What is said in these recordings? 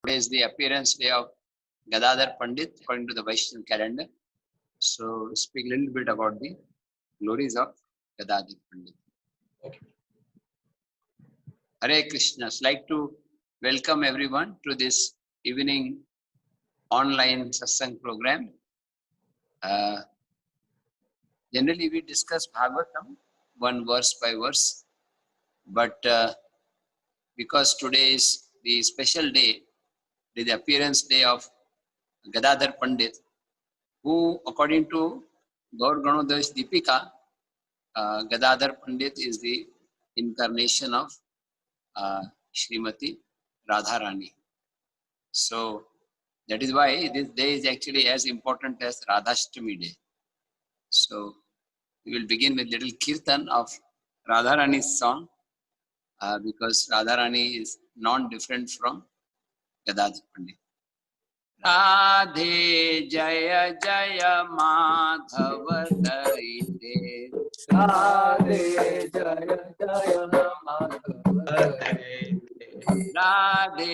Today is the appearance day of Gadadhar Pandit according to the Vaishnav calendar. So speak a little bit about the glories of Gadadhar Pandit. Okay. Hare Krishna. I'd like to welcome everyone to this evening online satsang program. Generally we discuss Bhagavatam one verse by verse, but because today is the special day, the appearance day of Gadadhar Pandit, who according to Gaur Ganodash Deepika, Gadadhar Pandit is the incarnation of Srimati Radharani. So that is why this day is actually as important as Radhashtami day. So we will begin with little kirtan of Radharani's song, because Radharani is non-different from Gadadhar Pandit. Radhe Jaya Jaya Madhav Daite, Radhe Jaya Jaya Madhav Daite, Radhe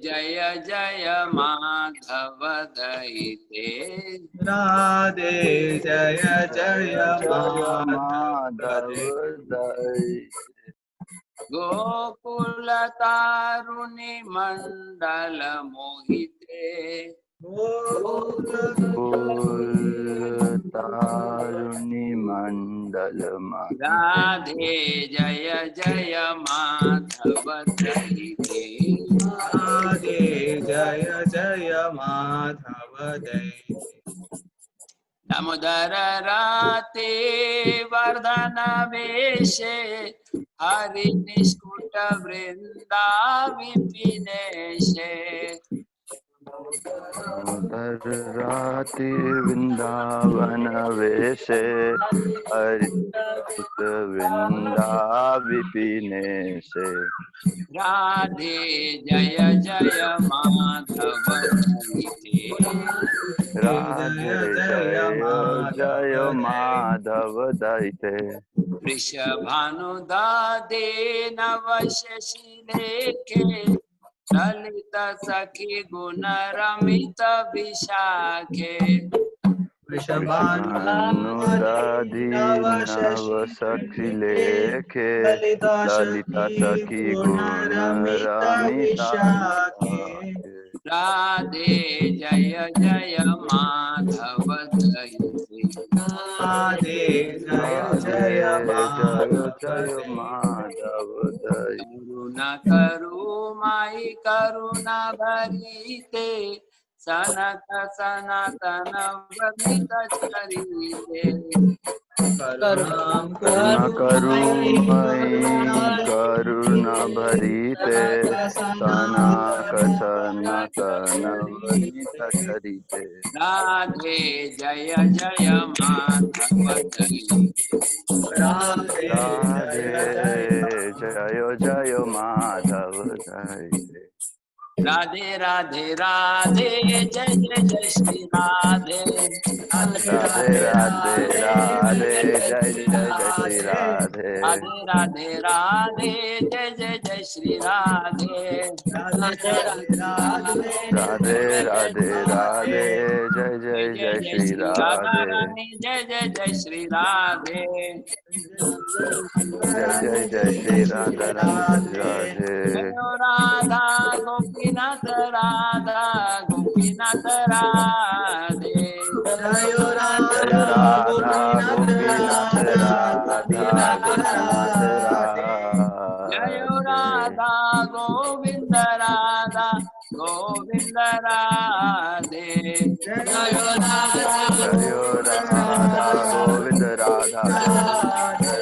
Jaya Jaya Madhav Daite, Radhe Jaya Jaya Madhav Daite, Gokula Taruni Mandala Mohite, Taruni Mandala Radhe Jaya Jaya Madhav Daite, Radhe Jaya Jaya Madhav Daite, Damodara Rate Vardhana Veshe, Hari Nishkuta Vrinda Vipineshe, Rati Vindavana Veshe Hari Vrinda Vipineshe, Radhe Jaya Jaya Madhava Daite, Radhe Jaya Jaya Madhava Daite, Vrishabhanu Dade Navashashi Lekhe, Lalita Sakhi Guna Ramita Vishakhe, Vrishabhanudadi Navasakhi Lekhe, Lalita Sakhi Gunaramita Vishakhe, Radhe Jaya Jaya Madhava Daite, Radhe Jaya Jaya Jaya Jaya Madhava Daite, Karuna Karu Mai Karuna Bharite, Sanata Sanatana Varnita Charite, Karunam Karuna Karumai Karuna Bharite, Sanaka Sanatana Varnita Charite, Radhe Jaya Jaya Madhava Daite, Radhe Jaya Jaya Madhava Daite, Radhe Radhe Radhe Jai Jai Jai Shri Radhe, Radhe Radhe Radhe Jai Jai Jai Shri Radhe, Radhe Radhe Radhe Jai Jai Jai Shri Radhe, Radhe Radhe Radhe Jai Jai Jai Jai Jai Shri Shri Radha Radhe, Rani, Jai Jai Jai Shri Radhe, Jai Jai Jai Shri Radha Rani Radhe, Jayo Radha Gopinath Radha Gopinath Radhe, Jayo Jaya Radha Radha Gopinath Gopinath Radha Radha Gopinath Jayo Radhe, Radha Govinda Radha Govinda Radhe, Jayo Radha Jaya Radha Govinda Radha Govinda Radhe,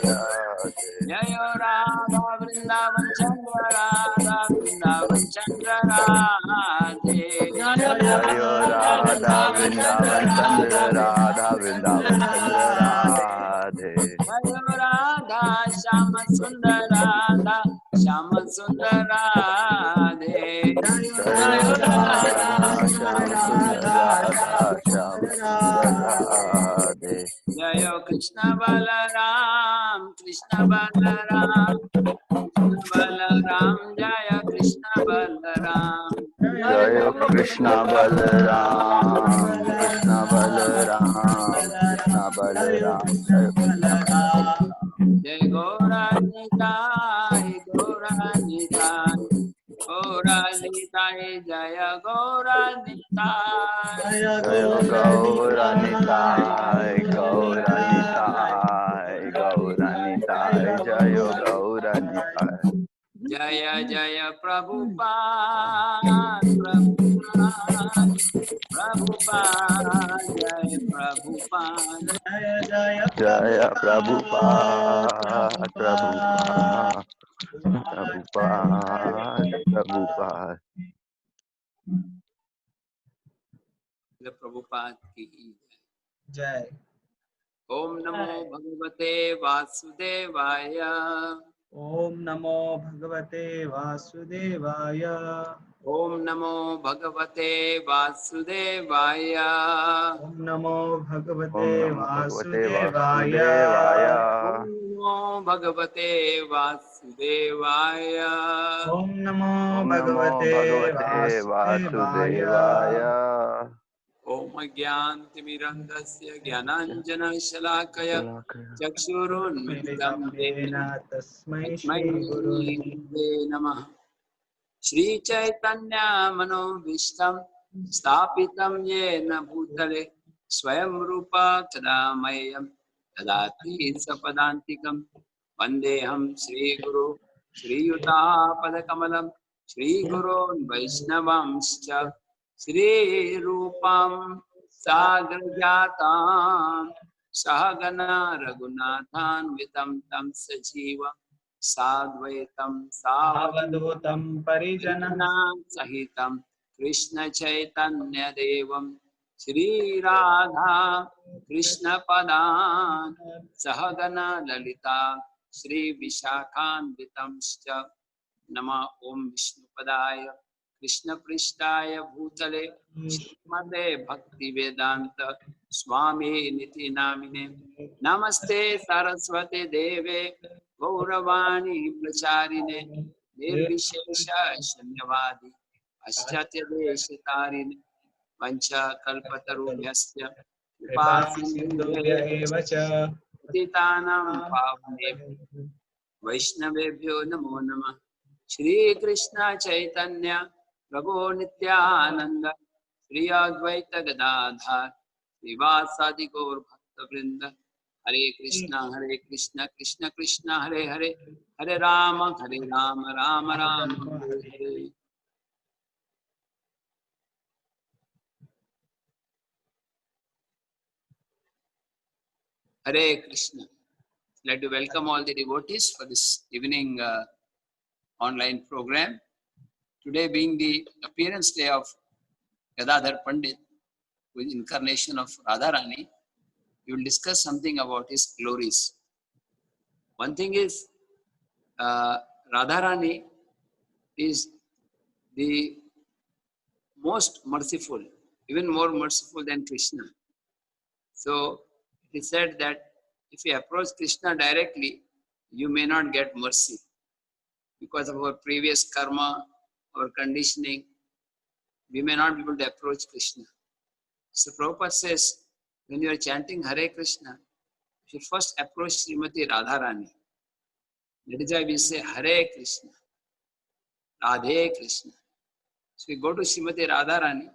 Jayo Radha Vrindavan Chandra Radha Vrindavan Chandra Radhe, Jaya Radha Vrindavan Chandra Radha Vrindavan Chandra Radhe, Jayo Radha Shama Sundar Radha Shama Sundar Radhe, Jaya Radha Sham Sundar Radha Sham Sundar Radhe, Jayo Krishna Balaram Krishna Balaram Krishna Balaram Jaya Krishna Balaram, Jaya जय कृष्ण बलराम कृष्ण बलराम कृष्ण बलराम जय कृष्ण बलराम जय गौरानिताय गौरानिताय गौरानिताय जय गौरानिताय जय गौरानिताय गौरानिताय गौरानिताय जय गौरानिताय जय जय प्रभुपाद प्रभुपाद प्रभुपाद जय प्रभुपाद जय प्रभुपाद प्रभुपाद प्रभुपाद प्रभुपाद प्रभुपाद की जय। ओम नमो भगवते वासुदेवाय ओम नमो भगवते वासुदेवाय। ओम नमो भगवते वासुदेवाय ओम नमो भगवते ओम नमो भगवते वासुदेवाय। वासुदेवाय ओम नमो भगवते वासुदेवाय ओम नमो ओम नमो भगवते भगवते वासुदेवाय। वासुदेवाय ओम ज्ञानतिमिरन्धस्य ज्ञानाञ्जनशलाकया चक्षुरुन्मिलितं येन मिलितं तस्मै तस्मै श्री गुरुवे गुरवे नमः। श्रीचैतन्यमनोभीष्टं स्थापितं येन भूतले स्वयं रूप कदा मह्यं ददाति सपदान्तिकं वन्देऽहं श्रीगुरो श्रीयुतापदकमलं श्रीगुरोन् वैष्णवांश्च श्रीरूपं साग्रजातां सहगना रघुनाथान्वितं तं सजीवं साद्वैतं सावधूतं परिजनं सहितं कृष्ण चैतन्य देवं श्रीराधा कृष्ण पदान् सहगना ललिता श्री विशाखान्वितंश्च नमः ओम विष्णुपदाय कृष्ण पृष्ठाय भूतले श्रीमते भक्ति वेदांत स्वामी निति नामिने नमस्ते सरस्वती देवे गौरवाणी प्रचारिणे निर्विशेष शून्यवादी पाश्चात्य देश तारिणे वंशा कल्पतरुभ्यश्च कृपा कृपा सिन्धुभ्य एव च पतितानां पावनेभ्यो वैष्णवेभ्यो नमो नमः। श्री कृष्ण चैतन्य प्रभु नित्यानंद श्री अद्वैत गदाधर श्रीवासादि गौर भक्त वृंद हरे Krishna Krishna Krishna Hare Hare Hare Ram Ram Ram Hare Hare. Hare Krishna. I'd like to welcome all the devotees for this evening online program. Today being the appearance day of Gadadhar Pandit, with incarnation of Radharani, we will discuss something about his glories. One thing is, Radharani is the most merciful, even more merciful than Krishna. So it is said that if you approach Krishna directly, you may not get mercy because of our previous karma, our conditioning. We may not be able to approach Krishna. So Prabhupada says, when you are chanting Hare Krishna, you should first approach Srimati Radharani. That is why we say Hare Krishna, Radhe Krishna. So we go to Srimati Radharani,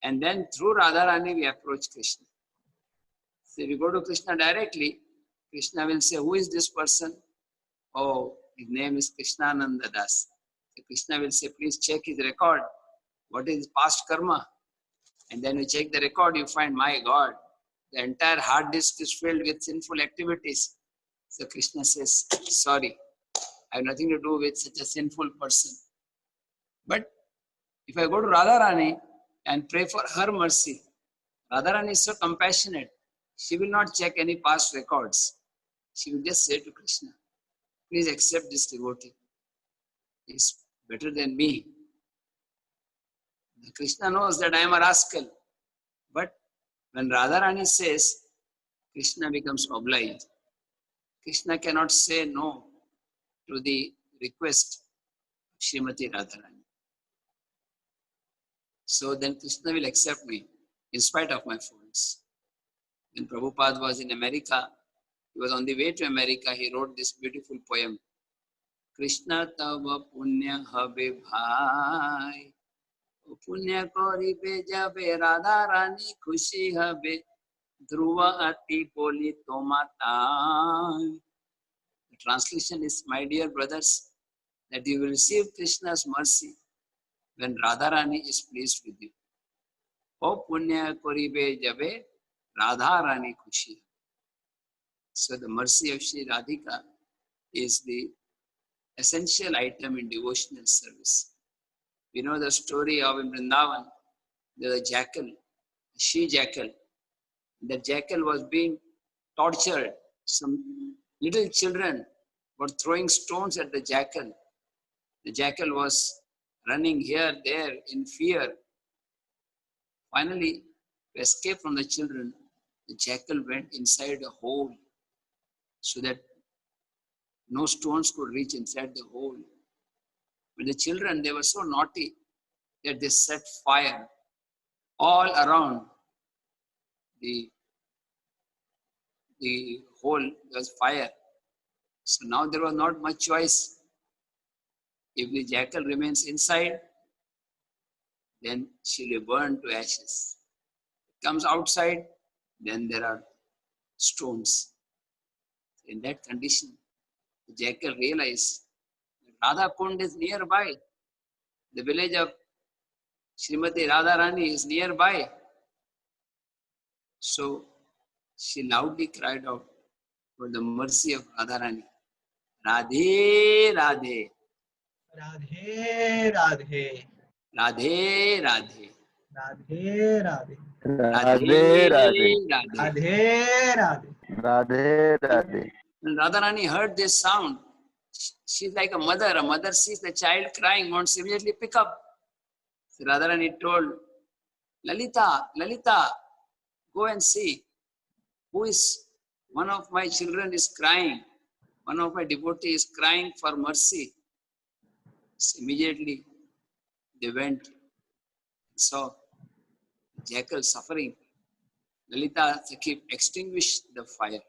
and then through Radharani we approach Krishna. So if we go to Krishna directly, Krishna will say, who is this person? Oh, his name is Krishnananda Das. So Krishna will say, please check his record. What is his past karma? And then you check the record, you find, my God, the entire hard disk is filled with sinful activities. So Krishna says, sorry, I have nothing to do with such a sinful person. But if I go to Radharani and pray for her mercy, Radharani is so compassionate. She will not check any past records. She will just say to Krishna, please accept this devotee. He is better than me. Krishna knows that I am a rascal. But when Radharani says, Krishna becomes obliged. Krishna cannot say no to the request of Srimati Radharani. So then Krishna will accept me in spite of my faults. When Prabhupada was in America, he was on the way to America, he wrote this beautiful poem. Krishna tava punya habe bhai, o punya koribe jabe Radha Rani khushi habe, dhruva ati boli tomatai. The translation is, my dear brothers, that you will receive Krishna's mercy when Radharani is pleased with you. O punya koribe jabe Radharani khushi. So the mercy of Sri Radhika is the essential item in devotional service. We know the story of in Vrindavan, there was a jackal, a she jackal. The jackal was being tortured. Some little children were throwing stones at the jackal. The jackal was running here, there in fear. Finally, to escape from the children, the jackal went inside a hole so that no stones could reach inside the hole. But the children, they were so naughty that they set fire all around the hole. There was fire. So now there was not much choice. If the jackal remains inside, then she will burn to ashes. Comes outside, then there are stones. In that condition, the jackal realized that Radha Kund is nearby. The village of Srimati Radharani is nearby. So she loudly cried out for the mercy of Radharani. Radhe, Radhe, Radhe Radhe. Radhe, Radhe, Radhe Radhe. Radhe Radhe. Radhe, Radhe. Radhe Radhe. Radhe Radhe. When Radharani heard this sound, she's like a mother. A mother sees the child crying, wants to immediately pick up. So Radharani told Lalita, Lalita, go and see who is one of my children is crying. One of my devotees is crying for mercy. So immediately they went and saw the jackal suffering. Lalita Sakhi extinguished the fire.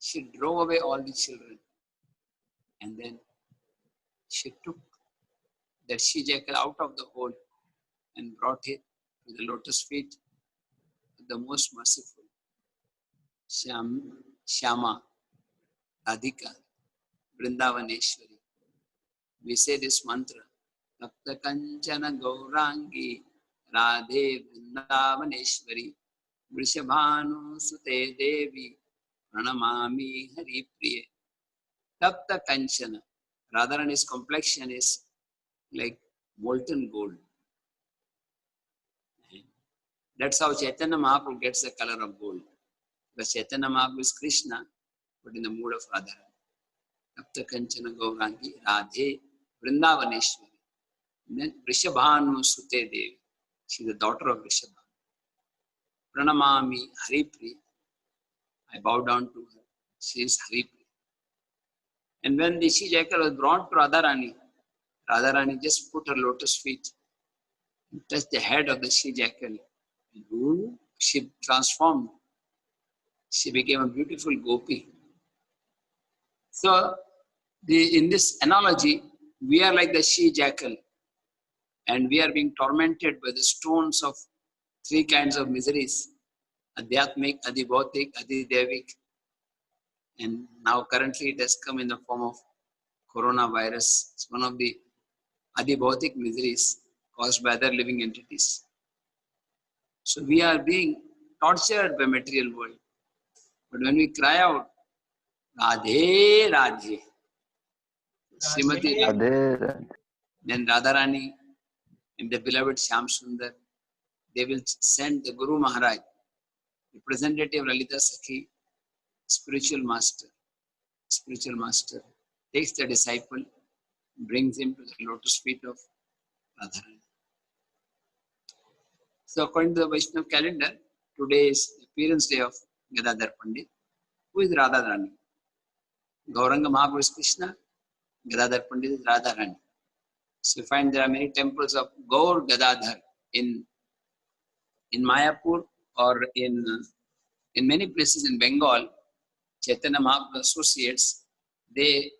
She drove away all the children. And then she took that she jackal out of the hole and brought it to the lotus feet of the most merciful, Shyama, Radhika, Vrindavaneshwari. We say this mantra, Tapta Kanchana Gaurangi, Radhe Vrindavaneshwari, Vrishabhanu Sute Devi, Pranamami Hari Priye. Tapta Kanchana. Radharani's complexion is like molten gold. That's how Chaitanya Mahaprabhu gets the color of gold. Because Chaitanya Mahaprabhu is Krishna, but in the mood of Radharani. Tapta Kanchana Gaurangi, Radhe Vrindavaneshwari. And then Vrishabhanu Sute Devi. She is the daughter of Vrishabhanu. Pranamami Hari Priya. I bow down to her. She is Hari Priya. And when the she jackal was brought to Radharani, Radharani just put her lotus feet and touched the head of the she jackal. And she transformed. She became a beautiful gopi. So, in this analogy, we are like the she jackal, and we are being tormented by the stones of three kinds of miseries: Adhyatmik, Adhibhautik, Adhidevik. And now currently it has come in the form of coronavirus. It's one of the Adhibhautik miseries caused by other living entities. So we are being tortured by material world. But when we cry out, Radhe, Radhe, Srimati Radhe, Radhe Radhe. then Radharani and the beloved Shyam Sundar, they will send the Guru Maharaj, representative of Lalita Sakhi, spiritual master, takes the disciple, brings him to the lotus feet of Radharani. So according to the Vaishnava calendar, today is the appearance day of Gadadhar Pandit, who is Radharani. Gauranga Mahaprabhu is Krishna, Gadadhar Pandit is Radharani. So you find there are many temples of Gaur Gadadhar in Mayapur or in many places in Bengal. Chaitanya Mahaprabhu associates, they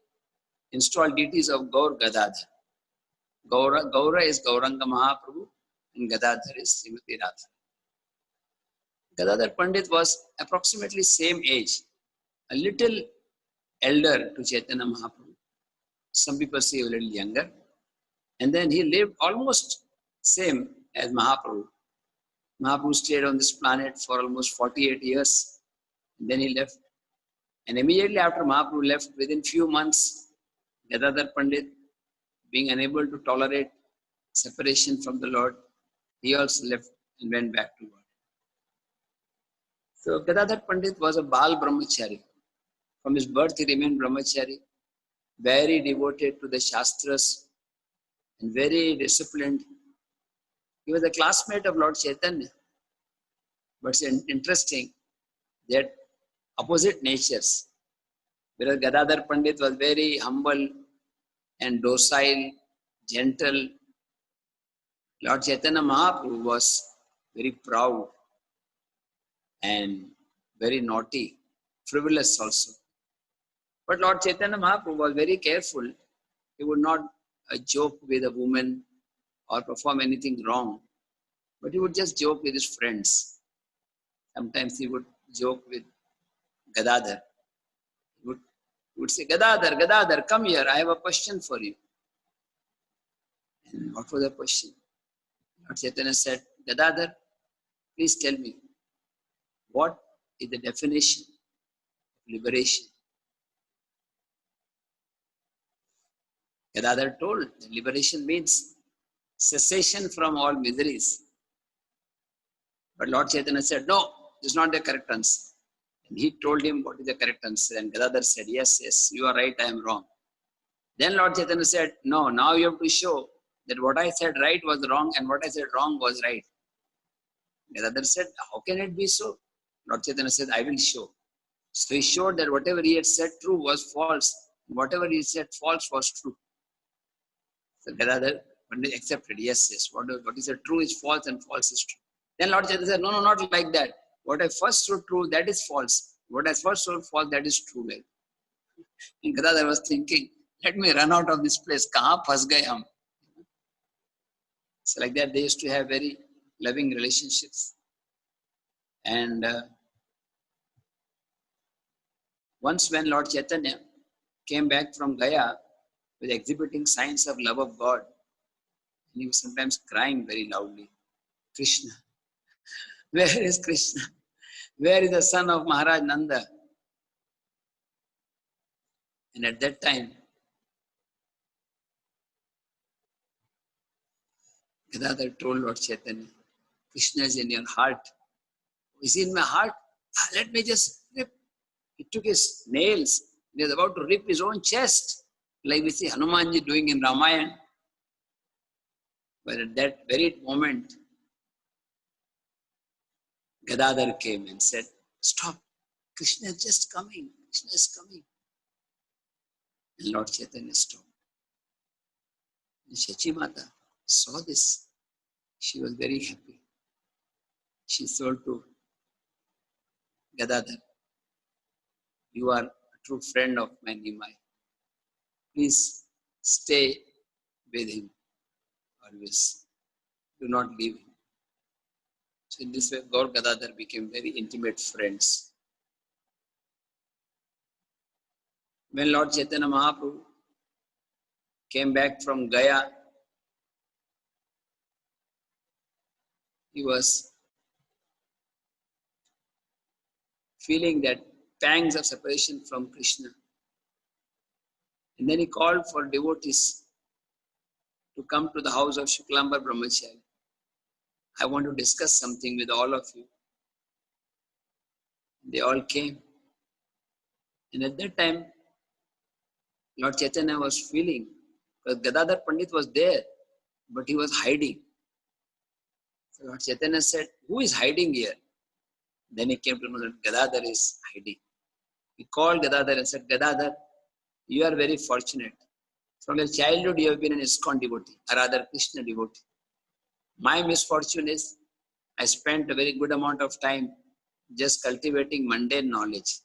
install deities of Gaur Gadadhar. Gaura is Gauranga Mahaprabhu and Gadadhar is Srimati Radha. Gadadhar Pandit was approximately same age, a little elder to Chaitanya Mahaprabhu. Some people say a little younger. And then he lived almost same as Mahaprabhu. Mahaprabhu stayed on this planet for almost 48 years. And then he left. And immediately after Mahaprabhu left, within few months, Gadadhar Pandit, being unable to tolerate separation from the Lord, he also left and went back to God. So Gadadhar Pandit was a Bal Brahmachari. From his birth he remained Brahmachari, very devoted to the Shastras and very disciplined. He was a classmate of Lord Chaitanya. But it's interesting that opposite natures. Whereas Gadadhar Pandit was very humble and docile, gentle, Lord Chaitanya Mahaprabhu was very proud and very naughty, frivolous also. But Lord Chaitanya Mahaprabhu was very careful. He would not joke with a woman or perform anything wrong, but he would just joke with his friends. Sometimes he would joke with Gadadhar. He would say, Gadadhar, come here, I have a question for you. And what was the question? Lord Chaitanya said, Gadadhar, please tell me, what is the definition of liberation? Gadadhar told that liberation means cessation from all miseries. But Lord Chaitanya said, no, this is not the correct answer. And he told him what is the correct answer. And Gadadhar said, yes, you are right, I am wrong. Then Lord Chaitanya said, no, now you have to show that what I said right was wrong and what I said wrong was right. Gadadhar said, how can it be so? Lord Chaitanya said, I will show. So he showed that whatever he had said true was false. Whatever he said false was true. So Gadadhar accepted, yes, what he said true is false and false is true. Then Lord Chaitanya said, no, not like that. What I first showed true, that is false. What I first showed false, that is true. And Gadadhar was thinking, let me run out of this place. Kahan phas gaye hum? So like that, they used to have very loving relationships. And once when Lord Chaitanya came back from Gaya with exhibiting signs of love of God, and he was sometimes crying very loudly, Krishna, where is Krishna? Where is the son of Maharaj Nanda? And at that time, Gadadhar told Lord Chaitanya, Krishna is in your heart. Is he in my heart? Let me just rip. He took his nails. He was about to rip his own chest, like we see Hanumanji doing in Ramayana. But at that very moment, Gadadhar came and said, stop, Krishna is just coming. Krishna is coming. And Lord Chaitanya stopped. And Shachi Mata saw this. She was very happy. She told to Gadadhar, you are a true friend of my Nimai. Please stay with him always. Do not leave him. So in this way, Gaur Gadadhar became very intimate friends. When Lord Chaitanya Mahaprabhu came back from Gaya, he was feeling that pangs of separation from Krishna. And then he called for devotees to come to the house of Shuklambar Brahmachari. I want to discuss something with all of you. They all came. And at that time, Lord Chaitanya was feeling, because Gadadhar Pandit was there, but he was hiding. So Lord Chaitanya said, who is hiding here? Then he came to know that Gadadhar is hiding. He called Gadadhar and said, Gadadhar, you are very fortunate. From your childhood, you have been an ISKCON devotee, or rather Krishna devotee. My misfortune is I spent a very good amount of time just cultivating mundane knowledge.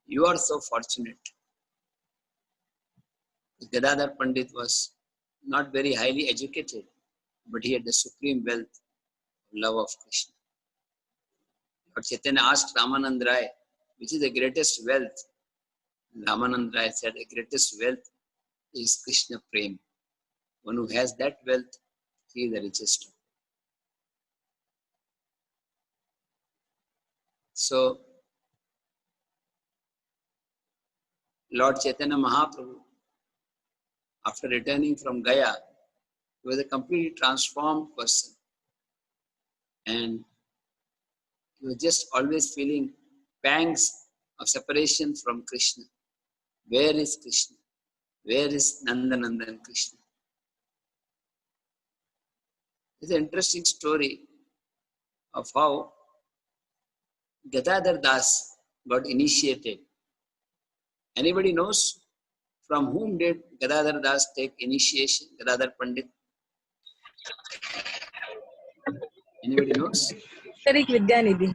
You are so fortunate. Gadadhar Pandit was not very highly educated, but he had the supreme wealth, love of Krishna. Lord Chaitanya asked Ramanand Rai, which is the greatest wealth? Ramanand Rai said, the greatest wealth is Krishna Prem. One who has that wealth, he is the richest. So, Lord Chaitanya Mahaprabhu, after returning from Gaya, he was a completely transformed person. And he was just always feeling pangs of separation from Krishna. Where is Krishna? Where is Nandanandan Krishna? It's an interesting story of how Gadadhar Das got initiated. Anybody knows from whom did Gadadhar Das take initiation? Gadadhar Pandit? Anybody knows? Pundarik Vidyanidhi.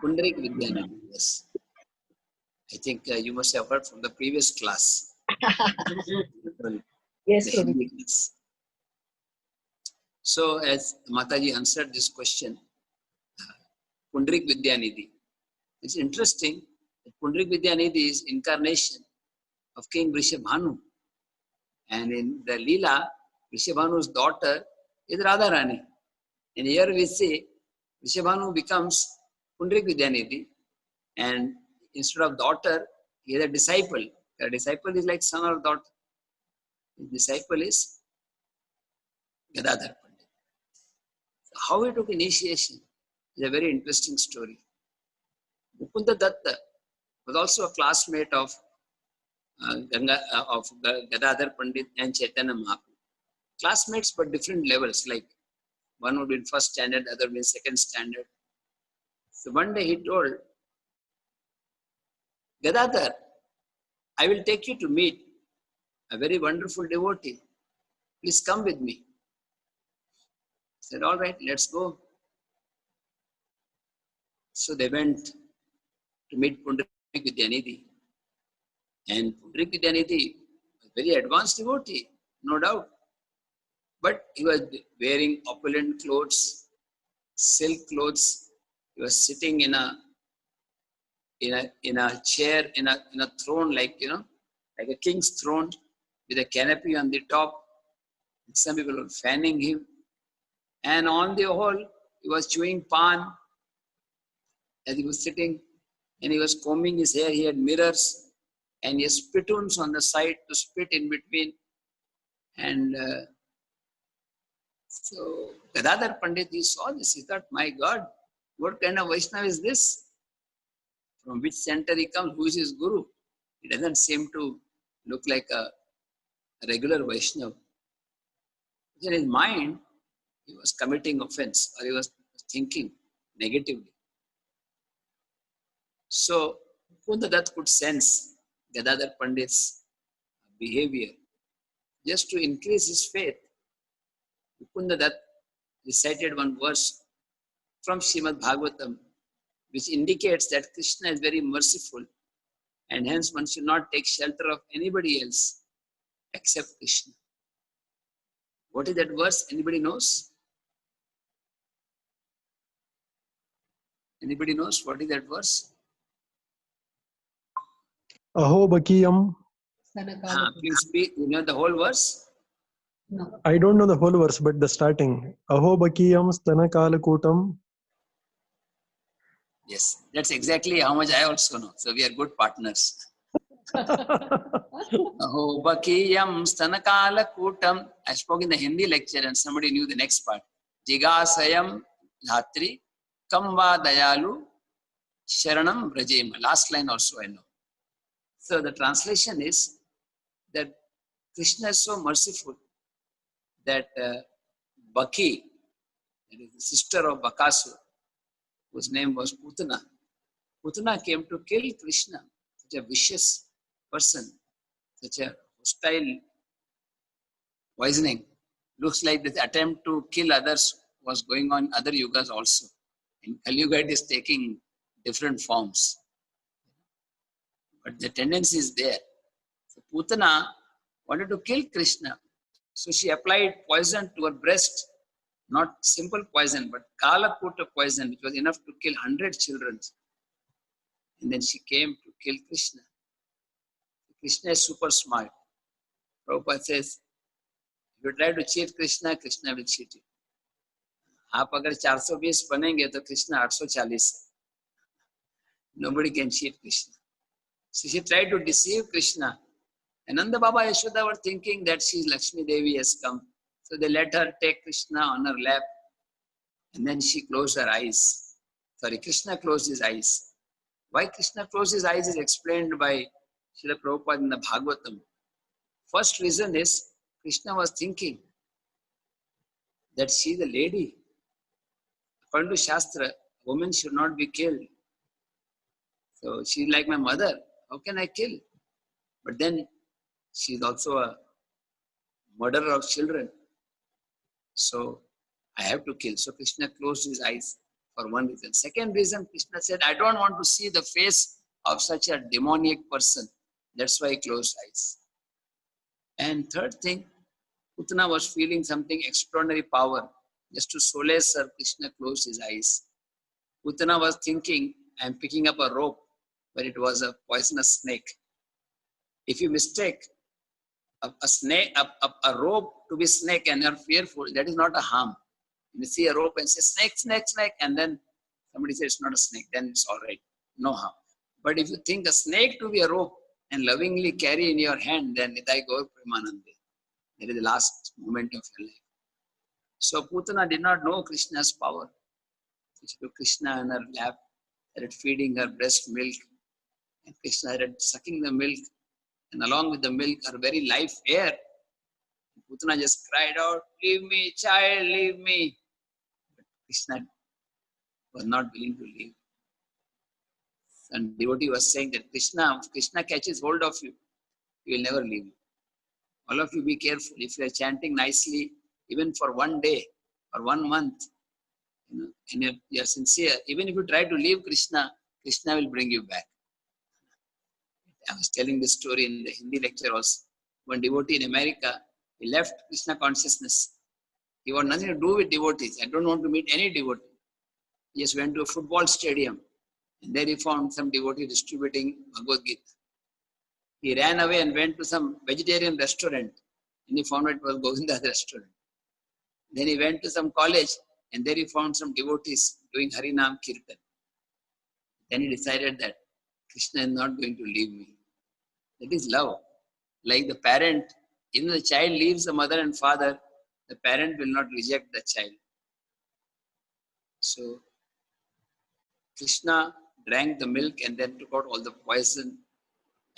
Pundarik Vidyanidhi, yes. I think you must have heard from the previous class. Yes, The Prabhu. Hindi class. So, as Mataji answered this question, Pundarik Vidyanidhi. It's interesting that Pundarik Vidyanidhi is incarnation of King Vrishabhanu. And in the Leela, Vrishabhanu's daughter is Radharani. And here we see Vrishabhanu becomes Pundarik Vidyanidhi, and instead of daughter, he is a disciple. A disciple is like son or daughter. His disciple is Gadadhar Pandit. How he took initiation is a very interesting story. Mukunda Datta was also a classmate of Gadadhar Pandit and Chaitanya Mahaprabhu. Classmates but different levels, like one would be in first standard, other would be in second standard. So one day he told, Gadadhar, I will take you to meet a very wonderful devotee. Please come with me. I said, all right, let's go. So they went to meet Pundarik Vidyanidhi. And Pundarik Vidyanidhi was a very advanced devotee, no doubt. But he was wearing opulent clothes, silk clothes. He was sitting in a chair, in a throne, like a king's throne, with a canopy on the top. Some people were fanning him. And on the whole, he was chewing pan as he was sitting, and he was combing his hair. He had mirrors, and he had spittoons on the side to spit in between. And so Gadadhar Pandit, he saw this. He thought, my God, what kind of Vaishnava is this? From which center he comes? Who is his guru? He doesn't seem to look like a regular Vaishnava. In his mind, he was committing offense, or he was thinking negatively. So Mukunda Dutt could sense Gadadhar Pandit's behavior. Just to increase his faith, Mukunda Dutt recited one verse from Srimad Bhagavatam, which indicates that Krishna is very merciful, and hence one should not take shelter of anybody else except Krishna. What is that verse? Anybody knows? Anybody knows what is that verse? Aho Bakiyam. Please speak. You know the whole verse? No. I don't know the whole verse, but the starting. Aho Bakiyam Stanakalakutam. Yes, that's exactly how much I also know. So we are good partners. Aho Bakiyam Stanakala Kutam. I spoke in the Hindi lecture and somebody knew the next part. Jigasayam Dhatri Kamva Dayalu Sharanam Brajema. Last line also I know. So the translation is that Krishna is so merciful that Baki, that is the sister of Bakasura, whose name was Putana. Putana came to kill Krishna, such a vicious person, such a hostile poisoning. Looks like this attempt to kill others was going on in other yugas also. In Kali Yuga, it is taking different forms. But the tendency is there. So Putana wanted to kill Krishna. So she applied poison to her breast. Not simple poison, but Kalakuta poison, which was enough to kill 100 children. And then she came to kill Krishna. Krishna is super smart. Prabhupada says, if you try to cheat Krishna, Krishna will cheat you. आप अगर 420 बनेंगे तो Krishna 840. Nobody can cheat Krishna. So she tried to deceive Krishna. And Nanda Baba and Yashoda were thinking that she, Lakshmi Devi, has come. So they let her take Krishna on her lap. And then she closed her eyes. Sorry, Krishna closed his eyes. Why Krishna closed his eyes is explained by Srila Prabhupada in the Bhagavatam. First reason is Krishna was thinking that she is a lady. According to Shastra, women should not be killed. So she is like my mother. How can I kill? But then she is also a murderer of children. So I have to kill. So Krishna closed his eyes for one reason. Second reason, Krishna said, I don't want to see the face of such a demoniac person. That's why he closed eyes. And third thing, Putana was feeling something extraordinary power. Just to solace her, Krishna closed his eyes. Putana was thinking, I am picking up a rope, but it was a poisonous snake. If you mistake a rope to be snake and are fearful, that is not a harm. You see a rope and say snake, snake, snake, and then somebody says it's not a snake, then it's all right, no harm. But if you think a snake to be a rope and lovingly carry in your hand, then Nitai Gaur Premanande. That is the last moment of your life. So Putana did not know Krishna's power. She took Krishna in her lap, started feeding her breast milk, and Krishna started sucking the milk, and along with the milk, her very life air. Putana just cried out, leave me, child, leave me. But Krishna was not willing to leave. And devotee was saying that if Krishna catches hold of you, he will never leave you. All of you be careful. If you are chanting nicely, even for one day or 1 month, and you are sincere, even if you try to leave Krishna, Krishna will bring you back. I was telling this story in the Hindi lecture also. One devotee in America, he left Krishna consciousness. He had nothing to do with devotees. I don't want to meet any devotee. He just went to a football stadium, and there he found some devotee distributing Bhagavad Gita. He ran away and went to some vegetarian restaurant, and he found it was Govinda's restaurant. Then he went to some college, and there he found some devotees doing Harinam Kirtan. Then he decided that Krishna is not going to leave me. That is love. Like the parent, even the child leaves the mother and father, the parent will not reject the child. So Krishna drank the milk and then took out all the poison,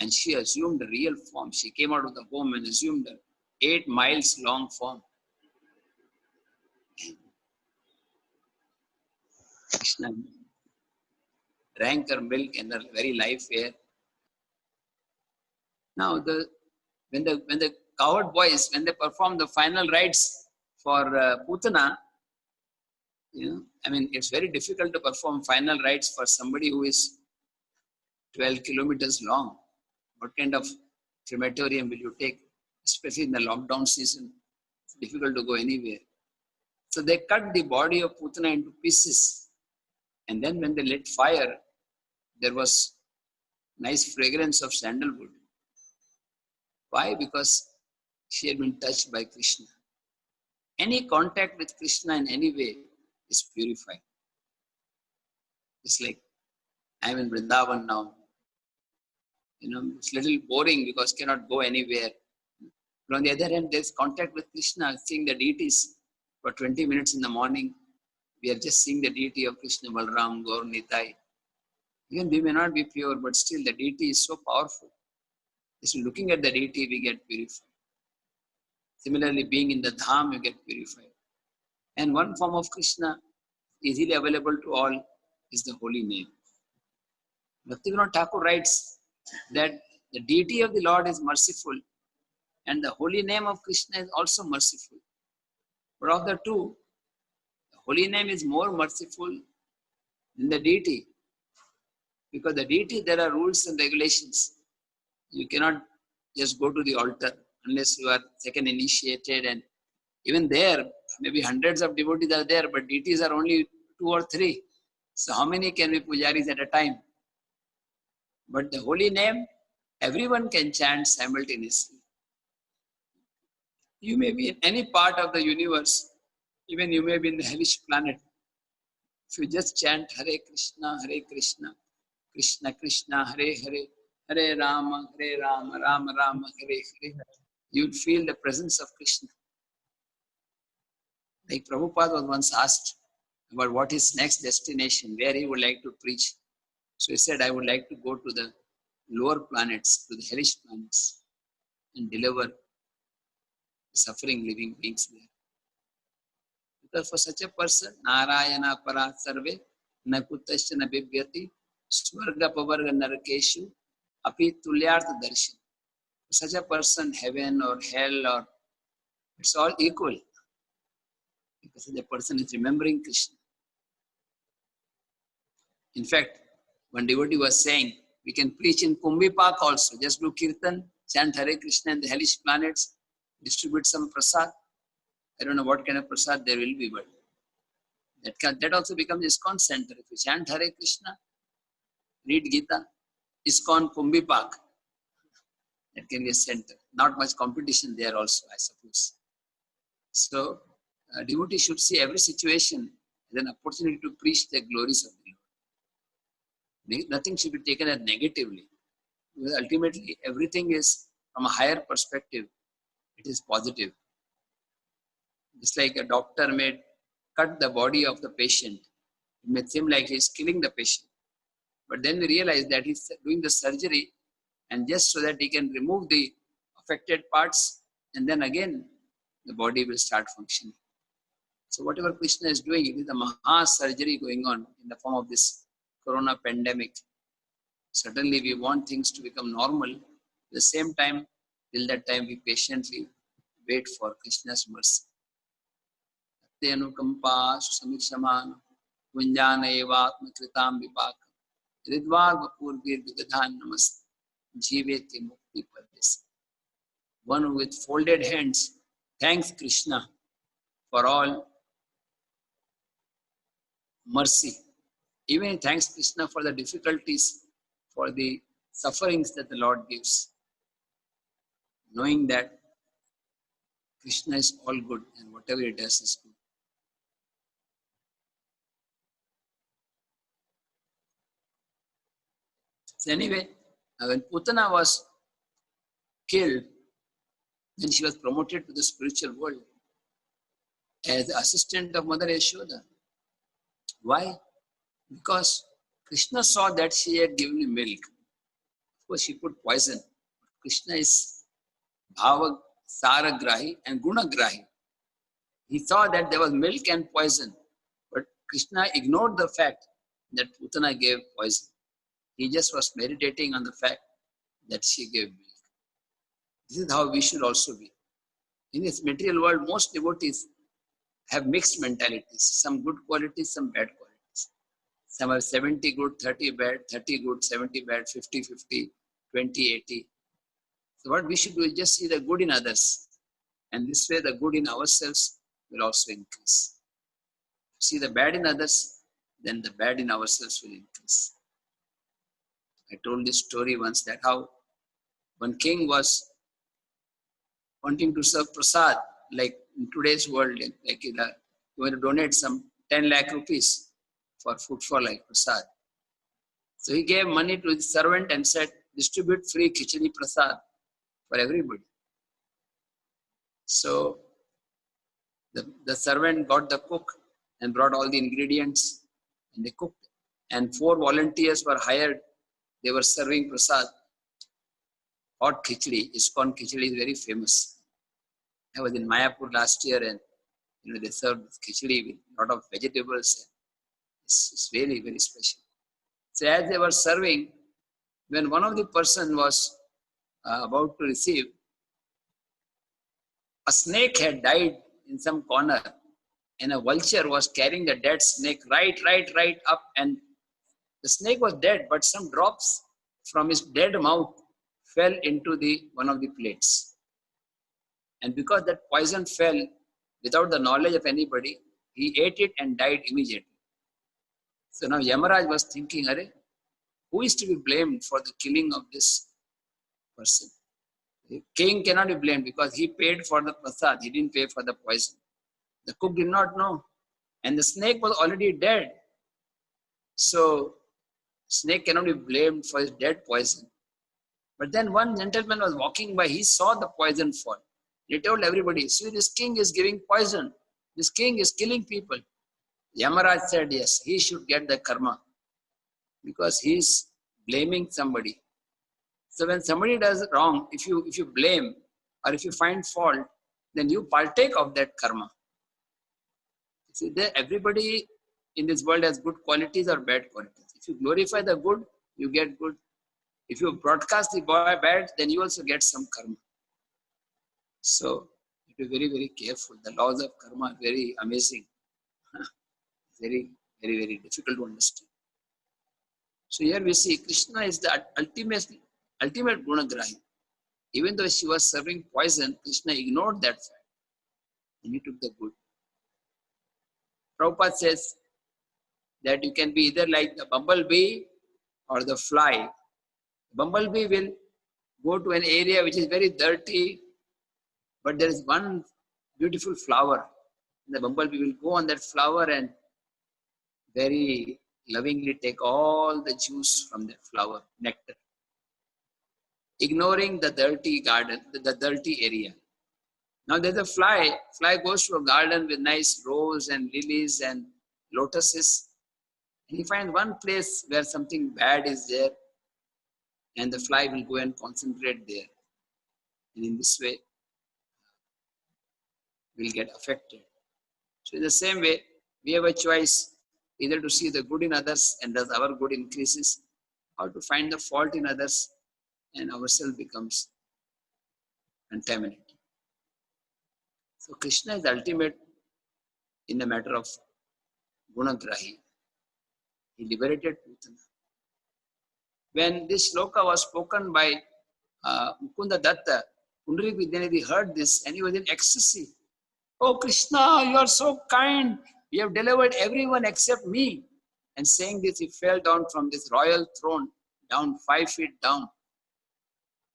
and she assumed a real form. She came out of the home and assumed an 8 miles long form. Krishna drank her milk and her very life air. Now, when the cowherd boys, when they perform the final rites for Putana, it's very difficult to perform final rites for somebody who is 12 kilometers long. What kind of crematorium will you take? Especially in the lockdown season, it's difficult to go anywhere. So they cut the body of Putana into pieces. And then when they lit fire, there was nice fragrance of sandalwood. Why? Because she had been touched by Krishna. Any contact with Krishna in any way is purified. It's like, I'm in Vrindavan now. It's a little boring because cannot go anywhere. But on the other hand, there's contact with Krishna, seeing the deities for 20 minutes in the morning. We are just seeing the deity of Krishna, Balram, Gaur, Nitai. Even we may not be pure, but still the deity is so powerful. Just looking at the deity, we get purified. Similarly, being in the Dham, you get purified. And one form of Krishna, easily available to all, is the holy name. Bhaktivinoda Thakur writes that the deity of the Lord is merciful And the holy name of Krishna is also merciful. But of the two, the holy name is more merciful than the deity. Because the deity, there are rules and regulations. You cannot just go to the altar unless you are second initiated. And even there, maybe hundreds of devotees are there, but deities are only 2 or 3. So how many can be pujaris at a time? But the holy name, everyone can chant simultaneously. You may be in any part of the universe, even you may be in the hellish planet. If you just chant Hare Krishna, Krishna Krishna, Hare Hare, Hare Rama, Rama Rama, Hare Hare, you would feel the presence of Krishna. Like Prabhupada was once asked about what his next destination, where he would like to preach. So he said, I would like to go to the lower planets, to the hellish planets, and deliver the suffering living beings there. Because for such a person, Narayana para sarve, na kutasya na bibhyati, swarga pavarga narakeshu, api tulyartha darshan. For such a person, heaven or hell, or it's all equal. Because the person is remembering Krishna. In fact, one devotee was saying, we can preach in Kumbhi Park also. Just do kirtan, chant Hare Krishna in the hellish planets, distribute some prasad. I don't know what kind of prasad there will be, but that also becomes ISKCON center. If you chant Hare Krishna, read Gita, ISKCON Kumbhi Park, that can be a center. Not much competition there also, I suppose. So, a devotee should see every situation as an opportunity to preach the glories of the Lord. Nothing should be taken as negatively. Because ultimately, everything is from a higher perspective. It is positive. Just like a doctor may cut the body of the patient. It may seem like he is killing the patient. But then we realize that he is doing the surgery and just so that he can remove the affected parts, and then again the body will start functioning. So whatever Krishna is doing, it is a Maha surgery going on in the form of this corona pandemic. Certainly we want things to become normal. At the same time, till that time we patiently wait for Krishna's mercy. Anukampa Samikshaman Kunjana Evatma Kritam Vipak Ridvar Vapurvir Vigadhan Namas Jiveti Mukti Padis. One who with folded hands thanks Krishna for all mercy. Even he thanks Krishna for the difficulties, for the sufferings that the Lord gives. Knowing that Krishna is all good and whatever he does is good. So anyway, when Putana was killed, then she was promoted to the spiritual world as the assistant of Mother Yashoda. Why? Because Krishna saw that she had given him milk. Of course, she put poison. Krishna is Bhava Saragrahi and Gunagrahi. He saw that there was milk and poison. But Krishna ignored the fact that Putana gave poison. He just was meditating on the fact that she gave milk. This is how we should also be. In this material world, most devotees have mixed mentalities. Some good qualities, some bad qualities. Some have 70 good, 30 bad, 30 good, 70 bad, 50, 50, 20, 80. So what we should do is just see the good in others. And this way the good in ourselves will also increase. See the bad in others, then the bad in ourselves will increase. I told this story once that how one king was wanting to serve prasad, like in today's world, like you want to donate some 10 lakh rupees for foodfall like prasad. So he gave money to his servant and said, distribute free khichdi prasad for everybody. So the servant got the cook and brought all the ingredients and they cooked. And 4 volunteers were hired. They were serving prasad. Hot khichdi, ISKCON khichdi is very famous. I was in Mayapur last year and they served khichdi with a lot of vegetables. It's very, very special. So as they were serving, when one of the person was about to receive, a snake had died in some corner, and a vulture was carrying the dead snake right up, and the snake was dead, but some drops from his dead mouth fell into the one of the plates. And because that poison fell without the knowledge of anybody, he ate it and died immediately. So now Yamaraj was thinking, Are, who is to be blamed for the killing of this person? The king cannot be blamed because he paid for the prasad, he didn't pay for the poison. The cook did not know. And the snake was already dead. So snake cannot be blamed for his dead poison. But then one gentleman was walking by, he saw the poison fall. He told everybody, see, this king is giving poison. This king is killing people. Yamaraj said, yes, he should get the karma because he is blaming somebody. So when somebody does wrong, if you blame or if you find fault, then you partake of that karma. See, everybody in this world has good qualities or bad qualities. If you glorify the good, you get good. If you broadcast the bad, then you also get some karma. So, be very, very careful. The laws of karma are very amazing. Very, very, very difficult to understand. So here we see Krishna is the ultimate gunagrahi. Even though she was serving poison, Krishna ignored that fact. And he took the good. Prabhupada says that you can be either like the bumblebee or the fly. The bumblebee will go to an area which is very dirty, but there is one beautiful flower. The bumblebee will go on that flower and very lovingly take all the juice from that flower, nectar, ignoring the dirty garden, the dirty area. Now there's a fly. Fly goes to a garden with nice rose and lilies and lotuses. And he finds one place where something bad is there, and the fly will go and concentrate there. And in this way, we'll get affected. So in the same way, we have a choice either to see the good in others and thus our good increases, or to find the fault in others and ourselves becomes contaminated. So Krishna is ultimate in the matter of gunagrahi. He liberated Putana. When this shloka was spoken by Mukunda Datta, Pundarik Vidyanidhi heard this and he was in ecstasy. Oh Krishna, you are so kind. You have delivered everyone except me. And saying this, he fell down from this royal throne, down 5 feet down.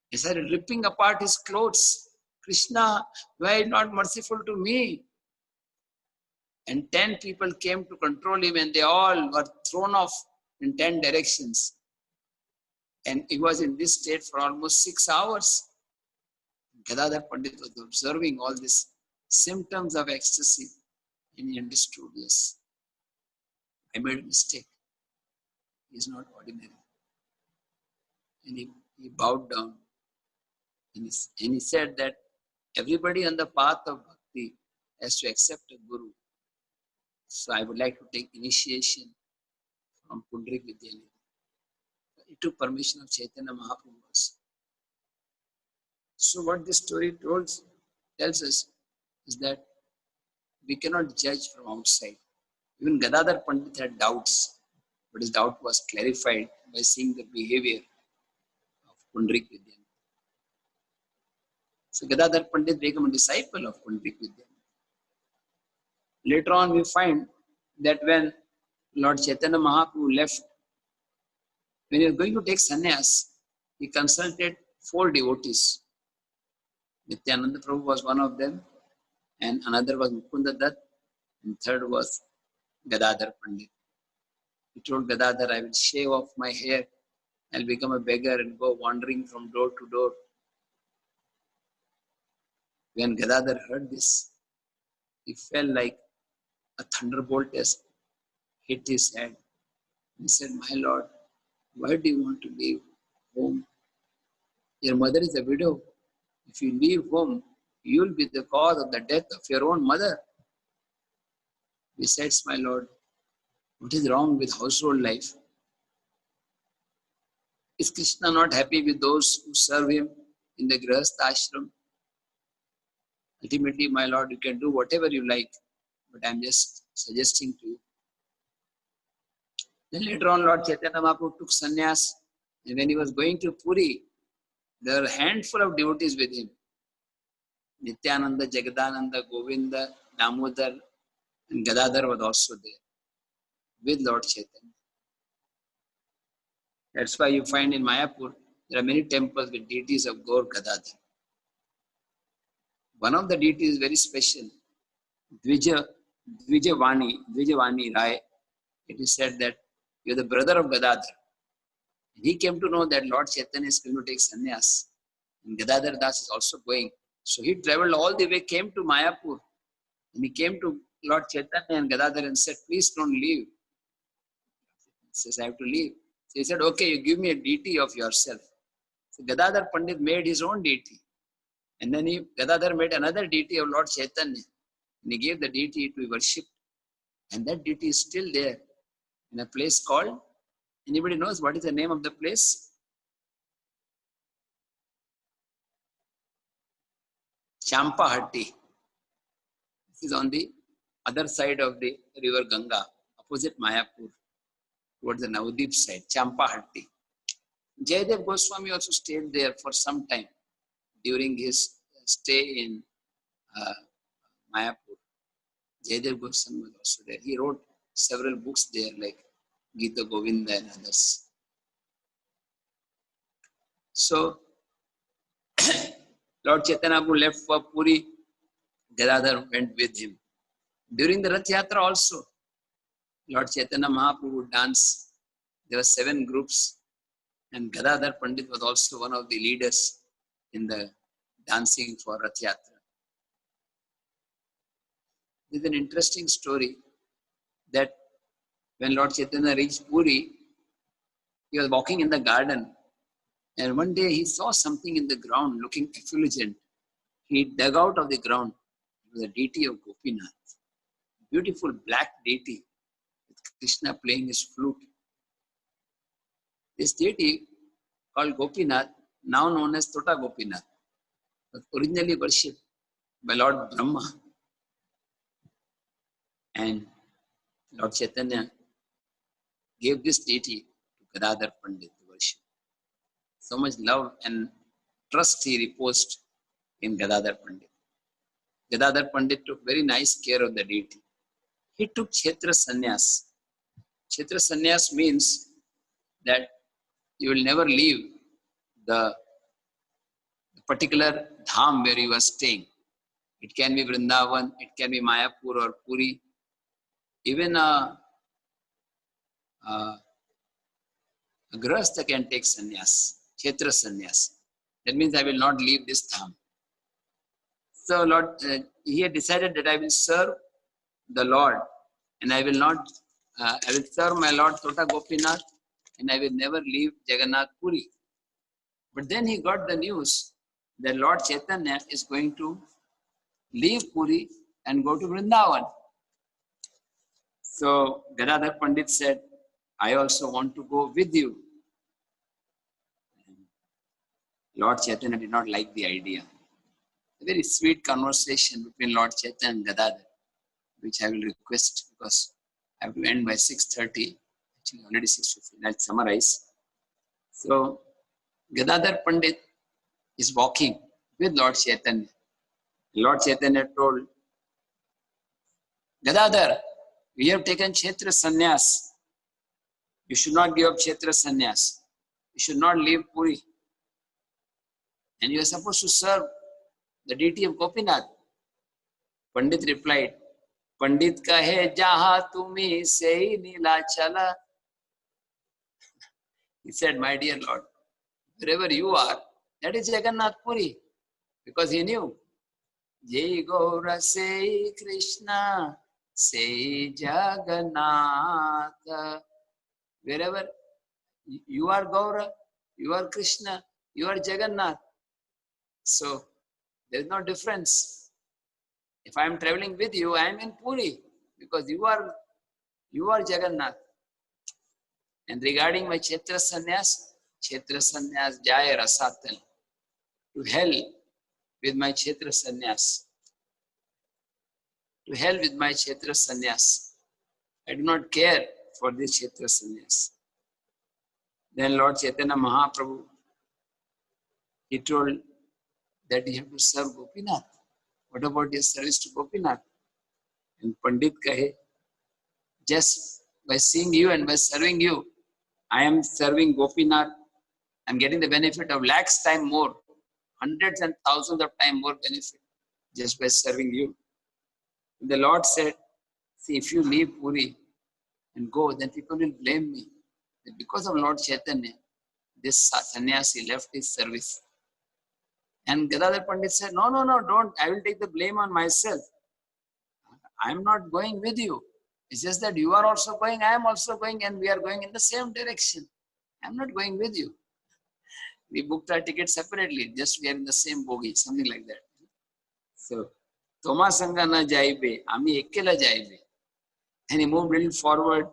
He started ripping apart his clothes. Krishna, why are you not merciful to me? And 10 people came to control him and they all were thrown off in 10 directions. And he was in this state for almost 6 hours. Gadadhar Pandit was observing all these symptoms of ecstasy and he understood, yes, I made a mistake. He is not ordinary. And he bowed down. And he said that everybody on the path of bhakti has to accept a guru. So I would like to take initiation from Pundarik Vidyanidhi. He took permission of Chaitanya Mahaprabhu also. So what this story tells us is that we cannot judge from outside. Even Gadadhar Pandit had doubts, but his doubt was clarified by seeing the behavior of Pundarik Vidyanidhi. So Gadadhar Pandit became a disciple of Pundarik Vidyanidhi. Later on we find that when Lord Chaitanya Mahaprabhu left, when he was going to take sannyas, he consulted 4 devotees. Nityananda Prabhu was one of them, and another was Mukunda Dutt, and third was Gadadhar Pandit. He told Gadadhar, I will shave off my hair, I'll become a beggar and go wandering from door to door. When Gadadhar heard this, he felt like a thunderbolt has hit his head. He said, my Lord, why do you want to leave home? Your mother is a widow. If you leave home, you will be the cause of the death of your own mother. Besides, my Lord, what is wrong with household life? Is Krishna not happy with those who serve him in the Grihastha ashram? Ultimately, my Lord, you can do whatever you like, but I'm just suggesting to you. Then later on, Lord Chaitanya Mahaprabhu took sannyas, and when he was going to Puri, there were a handful of devotees with him. Nityananda, Jagadananda, Govinda, Damodar, and Gadadhar was also there with Lord Chaitanya. That's why you find in Mayapur, there are many temples with deities of Gaur Gadadhar. One of the deities is very special, Dvijavani Rai. It is said that you are the brother of Gadadhar. And he came to know that Lord Chaitanya is going to take sannyas. And Gadadhar Das is also going. So he traveled all the way, came to Mayapur. And he came to Lord Chaitanya and Gadadhar and said, please don't leave. He says, I have to leave. So he said, okay, you give me a deity of yourself. So Gadadhar Pandit made his own deity. And then Gadadhar made another deity of Lord Chaitanya. And he gave the deity to be worshipped. And that deity is still there in a place called, anybody knows what is the name of the place? Champahatti. This is on the other side of the river Ganga, opposite Mayapur, towards the Navadip side, Champahatti. Jayadev Goswami also stayed there for some time during his stay in Mayapur. Jayadev Goswami was also there. He wrote several books there like Gita Govinda and others. So, Lord Chaitanya Mahaprabhu left for Puri. Gadadhar went with him. During the Rath Yatra also, Lord Chaitanya Mahaprabhu would dance. There were 7 groups, and Gadadhar Pandit was also one of the leaders in the dancing for Rath Yatra. There's an interesting story that when Lord Chaitanya reached Puri, he was walking in the garden, and one day he saw something in the ground looking effulgent. He dug out of the ground. It was a deity of Gopinath, beautiful black deity with Krishna playing his flute. This deity called Gopinath, now known as Tota Gopinath, was originally worshipped by Lord Brahma. And Lord Chaitanya gave this deity to Gadadhar Pandit to worship. So much love and trust he reposed in Gadadhar Pandit. Gadadhar Pandit took very nice care of the deity. He took Kshetra Sannyas. Kshetra Sannyas means that you will never leave the particular dham where you are staying. It can be Vrindavan, it can be Mayapur or Puri. Even a grahastha can take sannyas, Kshetra Sannyas. That means I will not leave this dham. So Lord, he had decided that I will serve the Lord, and I will not, I will serve my Lord Tota Gopinath, and I will never leave Jagannath Puri. But then he got the news that Lord Chaitanya is going to leave Puri and go to Vrindavan. So Gadadhar Pandit said, I also want to go with you. Lord Chaitanya did not like the idea. A very sweet conversation between Lord Chaitanya and Gadadhar, which I will request because I have to end by 6:30. Actually, already 6:15. I'll summarize. So, Gadadhar Pandit is walking with Lord Chaitanya. Lord Chaitanya told, Gadadhar, we have taken Kshetra Sannyas. You should not give up Kshetra Sannyas. You should not leave Puri. And you are supposed to serve the deity of Gopinath. Pandit replied, Pandit kahe jaha tumi sei nila chala. He said, my dear Lord, wherever you are, that is Jagannath Puri. Because he knew, Jai Gaura sei Krishna, sei Jagannath. Wherever you are Gaura, you are Krishna, you are Jagannath. So, there is no difference. If I am traveling with you, I am in Puri because you are Jagannath. And regarding my Kshetra Sannyas Jaya Rasatal. To hell with my Kshetra Sannyas. To hell with my Kshetra sannyas. I do not care for this Kshetra sannyas. Then Lord Chaitanya Mahaprabhu, he told that you have to serve Gopinath. What about your service to Gopinath? And Pandit kahe, just by seeing you and by serving you, I am serving Gopinath. I am getting the benefit of lakhs time more, hundreds and thousands of times more benefit just by serving you. And the Lord said, see, if you leave Puri and go, then people will blame me. That because of Lord Chaitanya, this sannyasi left his service. And Gadadhar Pandit said, no, don't. I will take the blame on myself. I am not going with you. It's just that you are also going, I am also going, and we are going in the same direction. I am not going with you. We booked our ticket separately, just we are in the same bogie, something like that. So, Toma Sangha na jaibe, ami ekkela jaibe. And he moved a little forward,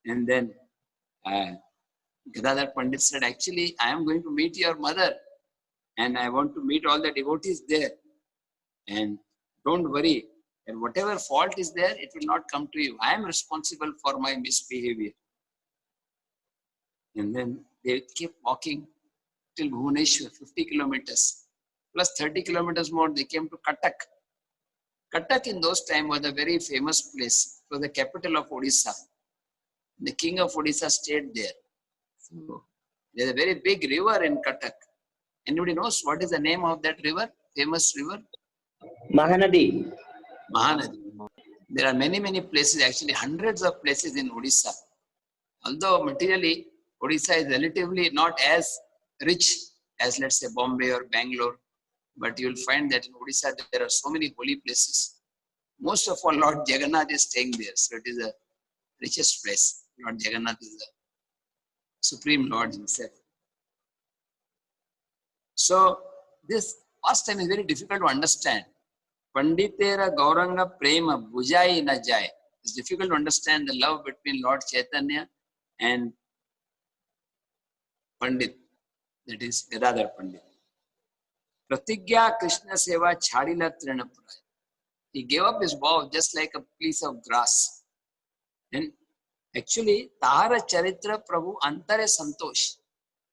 and then Gadadhar Pandit said, actually, I am going to meet your mother, and I want to meet all the devotees there. And don't worry, and whatever fault is there, it will not come to you. I am responsible for my misbehavior. And then they kept walking till Bhubaneswar, 50 kilometers. Plus 30 kilometers more, they came to Cuttack. Cuttack in those times was a very famous place. It was the capital of Odisha. The king of Odisha stayed there. So there's a very big river in Cuttack. Anybody knows what is the name of that river? Famous river? Mahanadi. Mahanadi. There are many places, actually hundreds of places in Odisha. Although materially, Odisha is relatively not as rich as, let's say, Bombay or Bangalore. But you'll find that in Odisha, there are so many holy places. Most of all, Lord Jagannath is staying there. So it is the richest place. Lord Jagannath is the Supreme Lord himself. So this pastime is very difficult to understand. Panditera Gauranga Prema Bujai na Jai. It's difficult to understand the love between Lord Chaitanya and Pandit, that is Gadadhar Pandit. Pratigya Krishna Seva Chadila Trinapuraya. He gave up his vow just like a piece of grass. And actually, Tahara Charitra Prabhu Antare Santosh.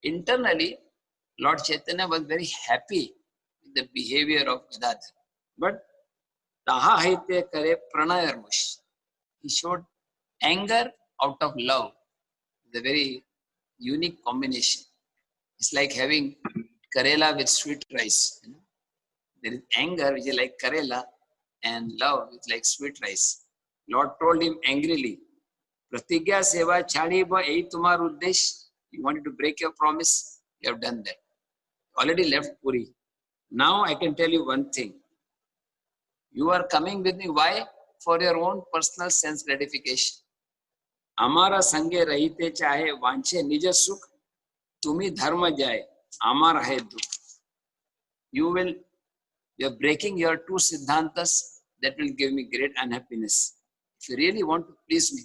Internally, Lord Chaitanya was very happy with the behavior of Gadadhar. But Taha Haite Kare Pranayarmush. He showed anger out of love. The very unique combination. It's like having Karela with sweet rice. You know? There is anger, which is like Karela, and love, which is like sweet rice. Lord told him angrily, Pratigya Seva Chadi ba ei tumar uddesh. You wanted to break your promise, you have done that. Already left Puri. Now I can tell you one thing. You are coming with me. Why? For your own personal sense gratification. Amara sange rahite chahe vanche nija sukh, tumi dharma jaye, amara hai dukh. You are breaking your two siddhantas that will give me great unhappiness. If you really want to please me,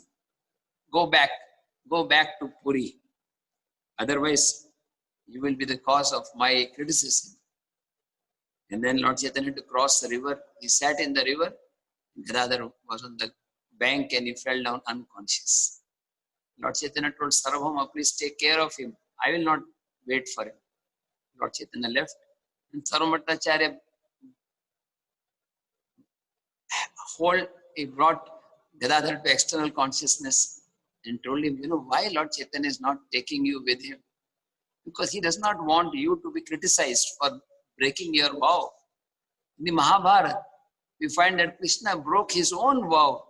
go back to Puri. Otherwise, you will be the cause of my criticism. And then Lord Chaitanya had to cross the river. He sat in the river. Gadadhar was on the bank and he fell down unconscious. Lord Chaitanya told Sarvabhauma, please take care of him. I will not wait for him. Lord Chaitanya left. And Sarvabhauma Bhattacharya he brought Gadadhar to external consciousness and told him, why Lord Chaitanya is not taking you with him? Because he does not want you to be criticized for breaking your vow. In the Mahabharata, we find that Krishna broke his own vow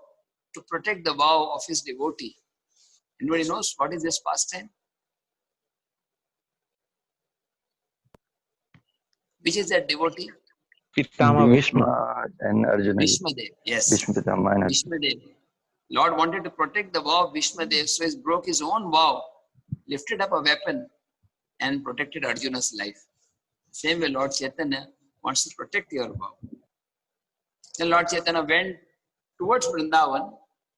to protect the vow of his devotee. Anybody knows what is this pastime? Which is that devotee? Bhishma and Arjuna. Bhishmadev, yes. Bhishma Pitama and Arjuna. Bhishmadev. Lord wanted to protect the vow of Bhishmadev, so he broke his own vow, lifted up a weapon and protected Arjuna's life. Same way Lord Chaitanya wants to protect your vow. Then Lord Chaitanya went towards Vrindavan,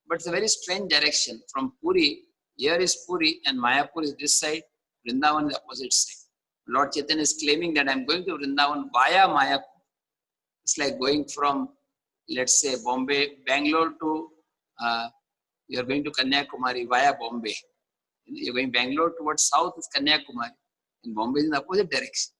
but it's a very strange direction. From Puri, here is Puri and Mayapur is this side, Vrindavan is the opposite side. Lord Chaitanya is claiming that I'm going to Vrindavan via Mayapur. It's like going from let's say Bombay, Bangalore to, you're going to Kanyakumari via Bombay. You're going Bangalore towards south is Kanyakumari. And Bombay is in the opposite direction.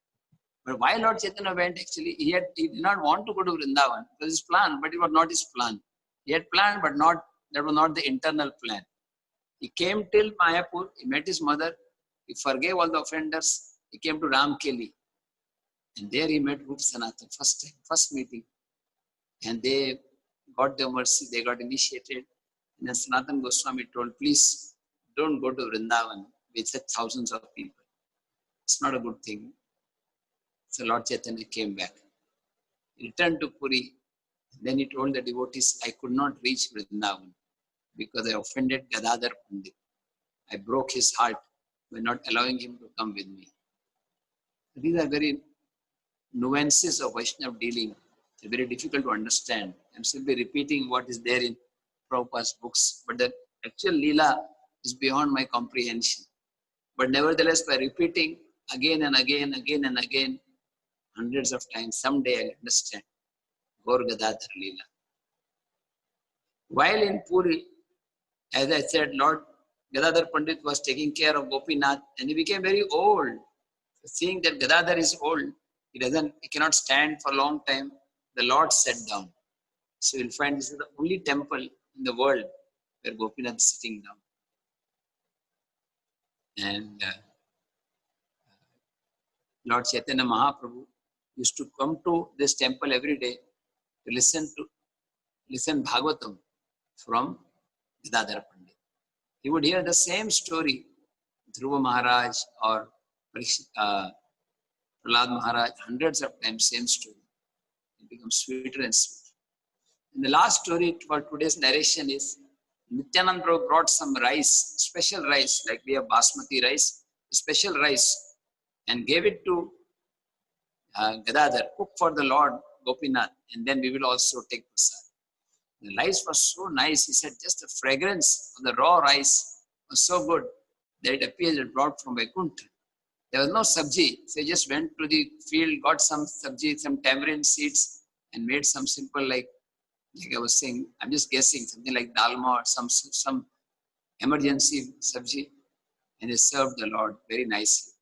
But why Lord Chaitanya went, actually, he did not want to go to Vrindavan. It was his plan, but it was not his plan. He had planned, but that was not the internal plan. He came till Mayapur, he met his mother, he forgave all the offenders, he came to Ramkeli. And there he met Rup Sanatan, first meeting. And they got their mercy, they got initiated. And then Sanatan Goswami told, please don't go to Vrindavan with such thousands of people. It's not a good thing. So Lord Chaitanya came back. He returned to Puri. Then he told the devotees, I could not reach Vrindavan because I offended Gadadhar Pandit. I broke his heart by not allowing him to come with me. These are very nuances of Vaishnava dealing. They're very difficult to understand. I'm simply repeating what is there in Prabhupada's books. But the actual Leela is beyond my comprehension. But nevertheless, by repeating again and again, hundreds of times, someday I'll understand Gaur Gadadhar Leela. While in Puri, as I said, Lord Gadadhar Pandit was taking care of Gopinath and he became very old. Seeing that Gadadhar is old, he cannot stand for a long time, the Lord sat down. So you'll find this is the only temple in the world where Gopinath is sitting down. And Lord Chaitanya Mahaprabhu used to come to this temple every day to listen Bhagavatam from Gadadhar Pandit. He would hear the same story, Dhruva Maharaj or Prahlad Maharaj, hundreds of times, same story. It becomes sweeter and sweeter. And the last story for today's narration is Nityanand Prabhu brought some rice, special rice, like we have basmati rice, special rice, and gave it to Gadadhar, cook for the Lord Gopinath, and then we will also take prasad. The rice was so nice, he said, just the fragrance of the raw rice was so good that it appears it brought from Vaikuntha. There was no sabji, so he just went to the field, got some sabji, some tamarind seeds, and made some simple, like I was saying, I'm just guessing, something like dalma or some emergency sabji, and they served the Lord very nicely.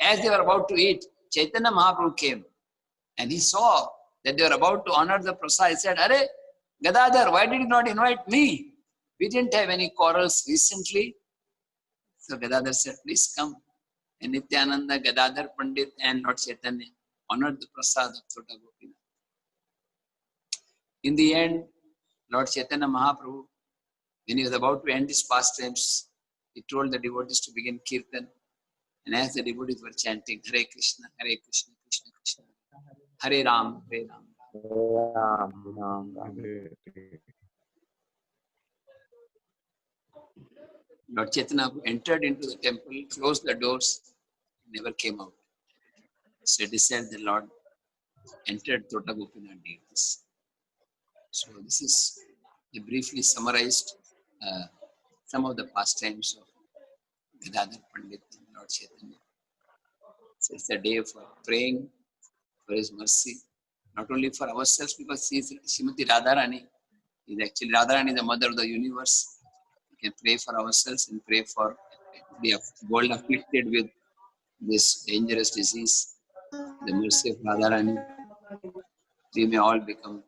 As they were about to eat, Chaitanya Mahaprabhu came, and he saw that they were about to honor the prasad. He said, Arey, Gadadhar, why did you not invite me? We didn't have any quarrels recently. So Gadadhar said, please come. And Nityananda, Gadadhar Pandit, and Lord Chaitanya honored the prasad of Chota Gopinath. In the end, Lord Chaitanya Mahaprabhu, when he was about to end his pastimes, he told the devotees to begin kirtan. And as the devotees were chanting, Hare Krishna, Krishna Krishna, Hare Ram, Hare Ram. Lord Chaitanya entered into the temple, closed the doors, never came out. So it is said the Lord entered Tota Gopinath deities. So this is briefly summarized some of the pastimes of Gadadhar Pandit and Lord Chaitanya. So it's a day for praying for his mercy, not only for ourselves, because he is Srimati Radharani. He is actually Radharani, the mother of the universe. We can pray for ourselves and pray for the world afflicted with this dangerous disease. The mercy of Radharani. We may all become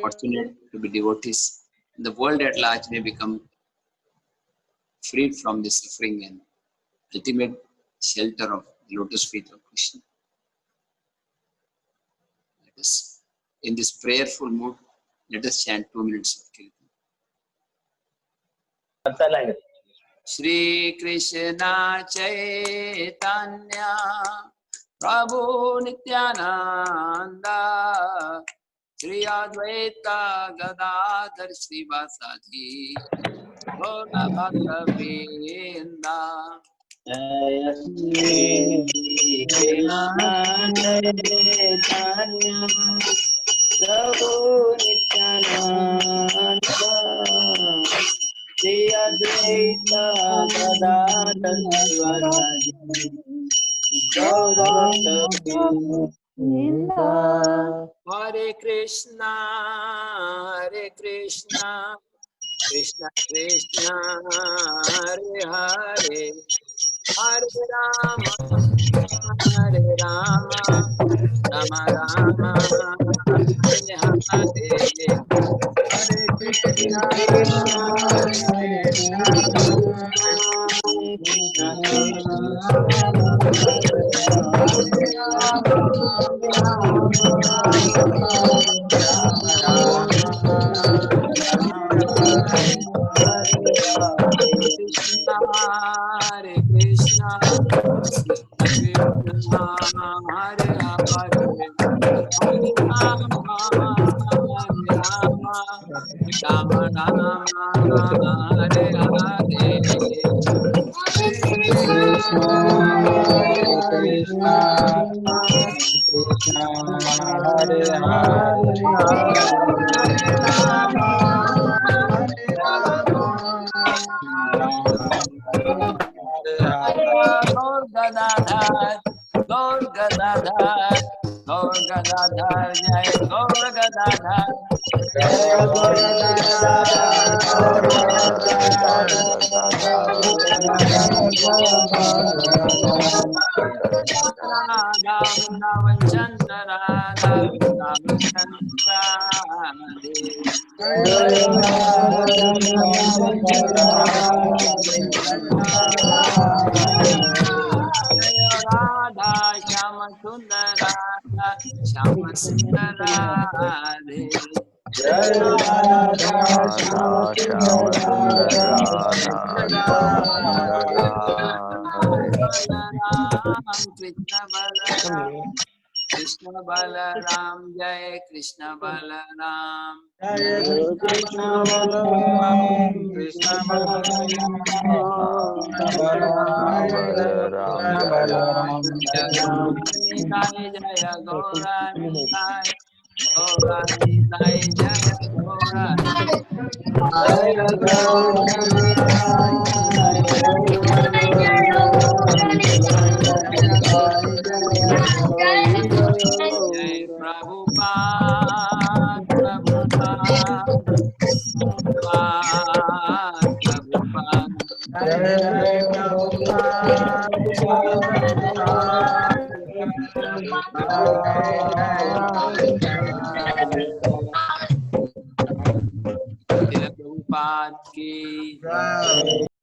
fortunate to be devotees. The world at large may become freed from this suffering and ultimate shelter of the lotus feet of Krishna. Let us, in this prayerful mood, let us chant 2 minutes of kirtan. Shri Krishna Chaitanya Prabhu Nityananda Shri Advaita Gadadhar Srivasadi Gaura Bhakta Vrinda Shri Krishna Chaitanya Prabhu Nityananda Shri Advaita Gadadhar Srivasadi Gaura Bhakta Vrinda निंदा Hare Krishna, Krishna Krishna, Hare Hare, Hare Rama, Hare Rama, Rama Rama, Hare Hare, Hare Krishna, Hare Krishna, Hare Krishna, Krishna Krishna, Hare Hare, Hare Rama, Hare Rama, Rama Rama, Hare Hare. Gaur Gadadhar, Gaur Gadadhar, Gaur Gadadhar, Jai Gaur Gadadhar. Radha Vrindavan Chandra, Radha Vrindavan Chandra, Jaya Radha Shama Sundar Radha Shama Sundar Radhe. Radha Shama Sundar Radha Balaram, Krishna Balaram, Jai Krishna Balaram. Krishna Balaram, Krishna Balaram, Jai Jaya Gaurani Jai, Gaurani Jai Jaya Gaurani. Jai Prabhupada, Prabhupada, Prabhupada. Prabhupada ki